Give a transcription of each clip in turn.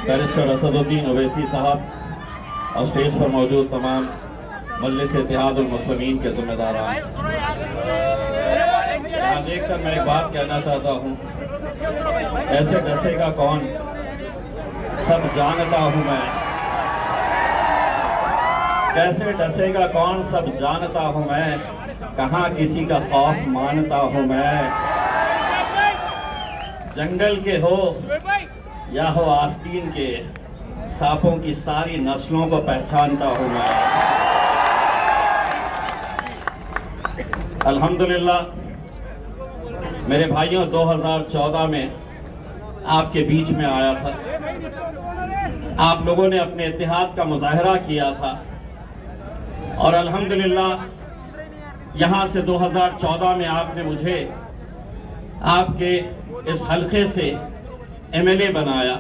Barrister Asaduddin Owaisi साहब और stage पर मौजूद तमाम मजलिस इत्तेहाद उल मुस्लिमीन के जिम्मेदारान, यहाँ देखकर मैं एक बात कहना चाहता हूँ, ऐसे डसेगा कौन, सब जानता हूँ मैं। कैसे डसेगा कौन, सब जानता हूँ मैं, कहाँ किसी का खौफ मानता हूँ मैं। जंगल के हो या हो आस्तीन के, सांपों की सारी नस्लों को पहचानता हूं मैं। अल्हम्दुलिल्लाह मेरे भाइयों, 2014 में आपके बीच में आया था, आप लोगों ने अपने इत्तेहाद का मुजाहरा किया था और अल्हम्दुलिल्लाह यहां से 2014 में आपने मुझे आपके इस हल्के से एमएलए बनाया।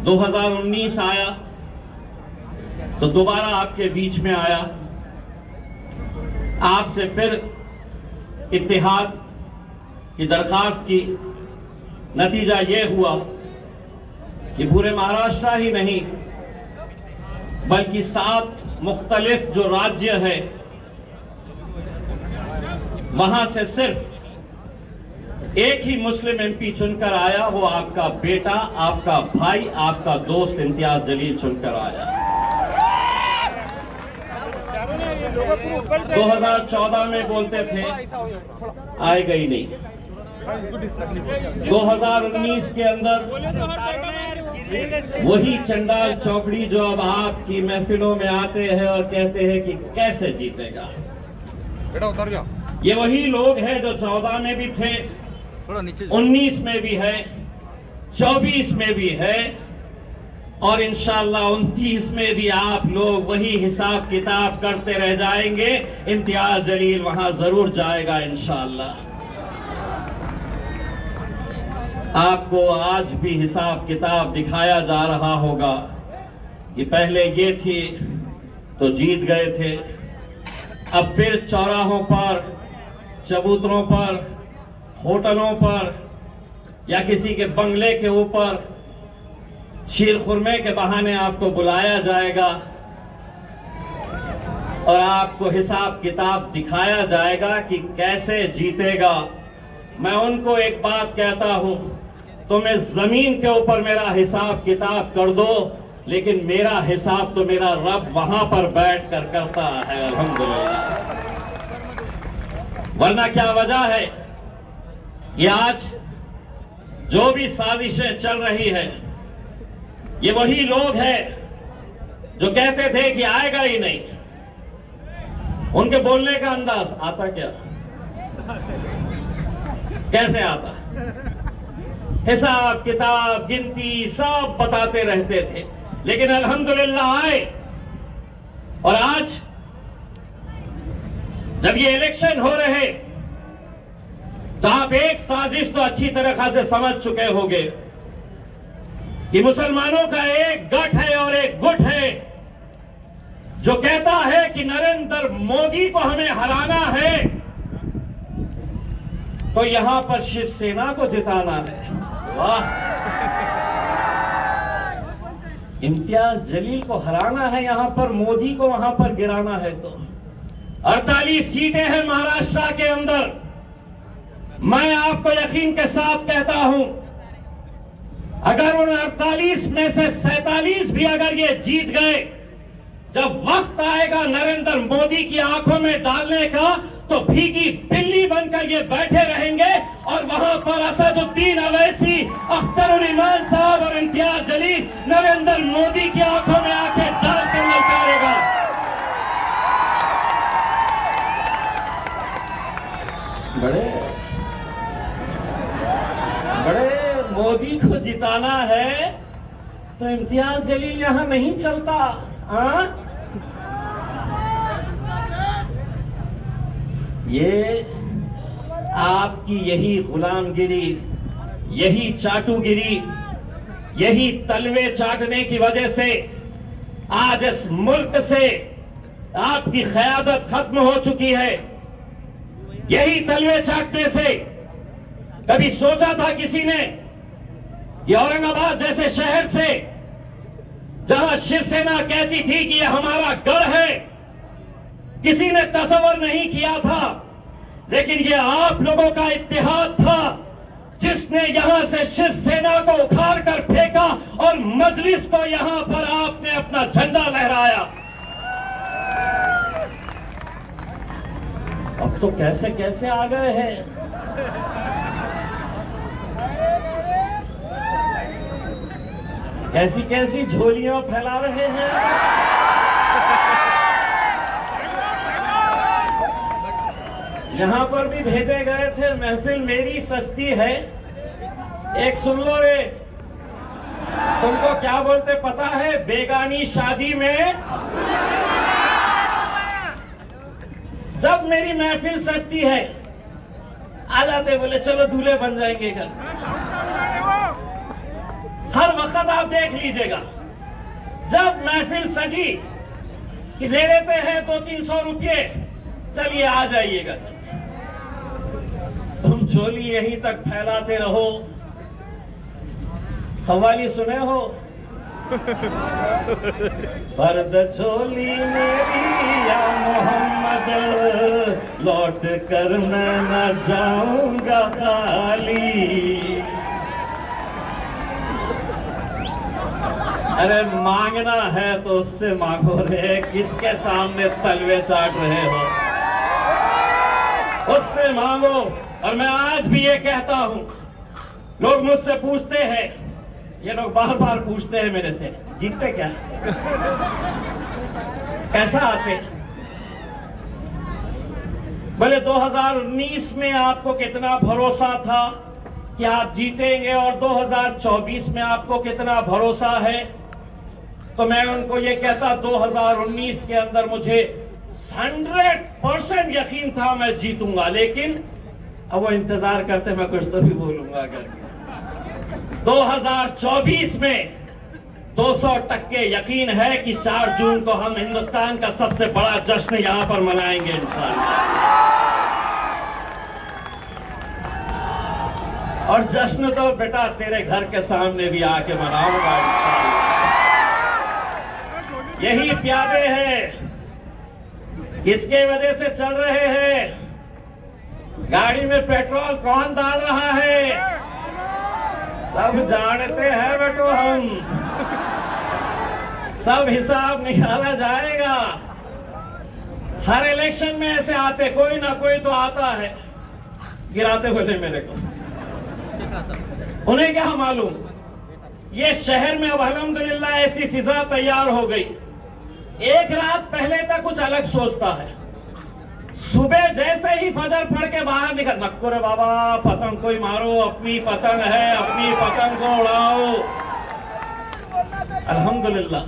2019 आया तो दोबारा आपके बीच में आया, आपसे फिर इत्तेहाद की दरखास्त की। नतीजा ये हुआ कि पूरे महाराष्ट्र ही नहीं बल्कि 7 मुख्तलिफ जो राज्य है वहां से सिर्फ एक ही मुस्लिम एमपी चुनकर आया, वो आपका बेटा, आपका भाई, आपका दोस्त इम्तियाज जलील चुनकर आया। 2014 में बोलते थे आएगा ही नहीं, 2019 के अंदर वही चंडाल चौकड़ी जो अब आपकी महफिलों में आते हैं और कहते हैं कि कैसे जीतेगा, ये वही लोग हैं जो 14 में भी थे, 19 में भी है, 24 में भी है और इंशाअल्लाह 29 में भी आप लोग वही हिसाब किताब करते रह जाएंगे। इम्तियाज जलील वहां जरूर जाएगा इंशाअल्लाह। आपको आज भी हिसाब किताब दिखाया जा रहा होगा कि पहले ये थी तो जीत गए थे, अब फिर चौराहों पर, चबूतरों पर, होटलों पर या किसी के बंगले के ऊपर शीर खुरमे के बहाने आपको बुलाया जाएगा और आपको हिसाब किताब दिखाया जाएगा कि कैसे जीतेगा। मैं उनको एक बात कहता हूं, तुम्हें जमीन के ऊपर मेरा हिसाब किताब कर दो, लेकिन मेरा हिसाब तो मेरा रब वहां पर बैठ कर करता है अल्हम्दुलिल्लाह। वरना क्या वजह है, ये आज जो भी साजिशें चल रही है, ये वही लोग हैं जो कहते थे कि आएगा ही नहीं। उनके बोलने का अंदाज आता क्या, कैसे आता, हिसाब किताब गिनती सब बताते रहते थे, लेकिन अल्हम्दुलिल्लाह आए। और आज जब ये इलेक्शन हो रहे तो आप एक साजिश तो अच्छी तरह से समझ चुके होंगे कि मुसलमानों का एक गठ है और एक गुट है जो कहता है कि नरेंद्र मोदी को हमें हराना है तो यहां पर शिवसेना को जिताना है। वाह, इम्तियाज जलील को हराना है यहां पर, मोदी को वहां पर गिराना है। तो 48 सीटें हैं महाराष्ट्र के अंदर। मैं आपको यकीन के साथ कहता हूं, अगर उन 48 में से 47 भी अगर ये जीत गए, जब वक्त आएगा नरेंद्र मोदी की आंखों में डालने का तो भीगी बिल्ली बनकर ये बैठे रहेंगे और वहां पर असदुद्दीन ओवैसी, अख्तरुल ईमान साहब और इम्तियाज जलील नरेंद्र मोदी की आंखों में आके डर से ललकारेगा। बड़े मोदी को जिताना है तो इम्तियाज जलील यहां नहीं चलता। ये आपकी यही गुलामगिरी, यही चाटुगिरी, यही तलवे चाटने की वजह से आज इस मुल्क से आपकी क़यादत खत्म हो चुकी है। यही तलवे चाटने से कभी सोचा था किसी ने ये औरंगाबाद जैसे शहर से जहां शिवसेना कहती थी कि यह हमारा गढ़ है, किसी ने तस्वर नहीं किया था, लेकिन ये आप लोगों का इत्तेहाद था जिसने यहां से शिवसेना को उखाड़ कर फेंका और मजलिस को यहां पर आपने अपना झंडा लहराया। अब तो कैसे कैसे आ गए हैं। कैसी कैसी झोलियां फैला रहे हैं। यहां पर भी भेजे गए थे, महफिल मेरी सस्ती है। एक सुन लो रे, तुमको क्या बोलते पता है? बेगानी शादी में जब मेरी महफिल सस्ती है आ जाते, बोले चलो दूल्हे बन जाएंगे घर। हर वक्त आप देख लीजिएगा, जब महफिल सजी कि ले लेते हैं 200-300 रुपये, चलिए आ जाइएगा। तुम चोली यहीं तक फैलाते रहो। कव्वाली सुने हो? पर्द चोली मेरी या मोहम्मद, लौट कर मैं न जाऊंगा खाली। अरे मांगना है तो उससे मांगो रे, किसके सामने तलवे चाट रहे हो? उससे मांगो। और मैं आज भी ये कहता हूं, लोग मुझसे पूछते हैं, ये लोग बार बार पूछते हैं मेरे से, जीतते क्या? कैसा आते? बोले 2019 में आपको कितना भरोसा था कि आप जीतेंगे और 2024 में आपको कितना भरोसा है? तो मैं उनको ये कहता, 2019 के अंदर मुझे 100% यकीन था मैं जीतूंगा, लेकिन अब वो इंतजार करते मैं कुछ तो भी बोलूंगा करके। 2024 में 200% यकीन है कि 4 जून को हम हिंदुस्तान का सबसे बड़ा जश्न यहां पर मनाएंगे इंशाअल्लाह। और जश्न तो बेटा तेरे घर के सामने भी आके मनाऊंगा इंशाअल्लाह। यही प्यादे हैं, किसके वजह से चल रहे हैं? गाड़ी में पेट्रोल कौन डाल रहा है? सब जानते हैं बेटो, हम सब हिसाब निकाला जाएगा। हर इलेक्शन में ऐसे आते, कोई ना कोई तो आता है गिराते हुए मेरे को। उन्हें क्या मालूम, ये शहर में अब अल्हम्दुलिल्लाह ऐसी फिजा तैयार हो गई। एक रात पहले तक कुछ अलग सोचता है, सुबह जैसे ही फजर पढ़ के बाहर निकल, नक्को रे बाबा पतंग कोई मारो, अपनी पतंग है, अपनी पतंग को उड़ाओ। अल्हम्दुलिल्लाह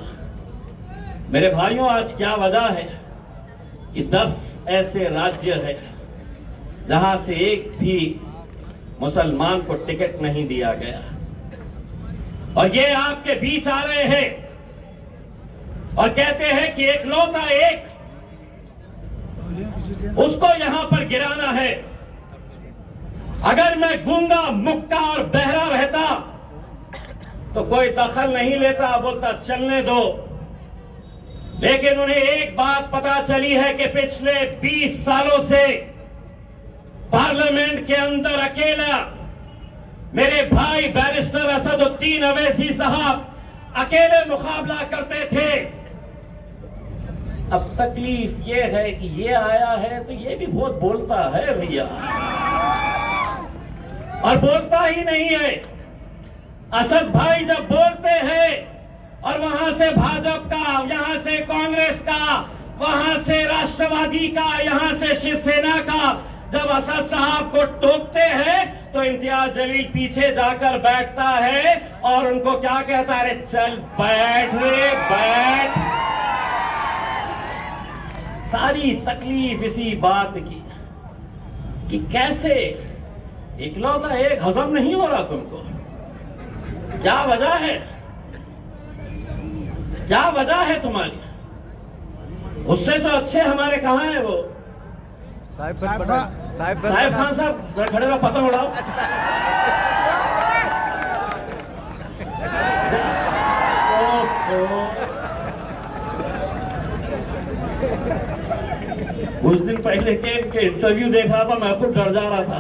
मेरे भाइयों, आज क्या वजह है कि 10 ऐसे राज्य है जहां से एक भी मुसलमान को टिकट नहीं दिया गया, और ये आपके बीच आ रहे हैं और कहते हैं कि एकलौता एक उसको यहां पर गिराना है। अगर मैं गूंगा, मुक्का और बहरा रहता तो कोई दखल नहीं लेता, बोलता चलने दो। लेकिन उन्हें एक बात पता चली है कि पिछले 20 सालों से पार्लियामेंट के अंदर अकेला मेरे भाई बैरिस्टर असदुद्दीन अवैसी साहब अकेले मुकाबला करते थे। अब तकलीफ ये है कि ये आया है तो ये भी बहुत बोलता है भैया, और बोलता ही नहीं है। असद भाई जब बोलते हैं और वहां से भाजपा का, यहां से कांग्रेस का, वहां से राष्ट्रवादी का, यहां से शिवसेना का, जब असद साहब को टोकते हैं तो इम्तियाज जलील पीछे जाकर बैठता है और उनको क्या कहता है? अरे चल बैठ रे बैठ। सारी तकलीफ इसी बात की कि कैसे इकलौता एक हजम नहीं हो रहा तुमको। क्या वजह है? क्या वजह है तुम्हारी? उससे तो अच्छे हमारे कहां है वो साहिब खान साहब, खड़े रहो, पतंग उड़ाओ। पहले के इनके इंटरव्यू देख रहा था, मैं खुद डर जा रहा था।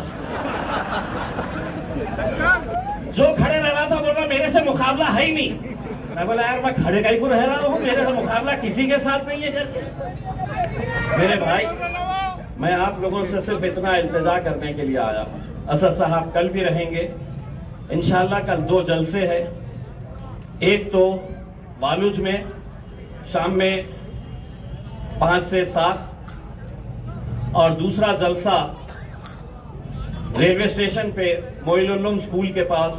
जो खड़े रह रहा था बोल रहा मेरे से मुकाबला है ही नहीं। मैं बोला यार मैं खड़े का ही को रह रहा हूँ, मेरे से मुकाबला किसी के साथ नहीं है करके। मेरे भाई, मैं आप लोगों से सिर्फ इतना इल्तिजा करने के लिए आया हूँ। असद साहब कल भी रहेंगे इंशाल्लाह। कल 2 जलसे हैं, एक तो वालुज में शाम में 5 से 7 और दूसरा जलसा रेलवे स्टेशन पे मोइनुल स्कूल के पास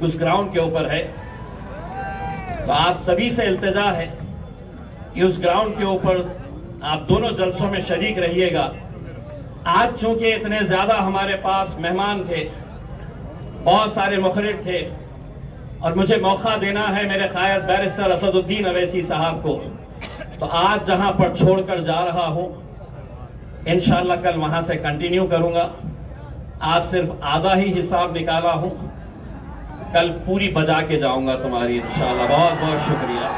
उस ग्राउंड के ऊपर है। तो आप सभी से इल्तिजा है कि उस ग्राउंड के ऊपर आप दोनों जलसों में शरीक रहिएगा। आज चूंकि इतने ज्यादा हमारे पास मेहमान थे, बहुत सारे मुखरिब थे, और मुझे मौका देना है मेरे कायद बैरिस्टर असदुद्दीन अवैसी साहब को, तो आज जहां पर छोड़कर जा रहा हूं इंशाअल्लाह कल वहां से कंटिन्यू करूंगा। आज सिर्फ आधा ही हिसाब निकाला हूं, कल पूरी बजा के जाऊंगा तुम्हारी इंशाअल्लाह। बहुत बहुत शुक्रिया।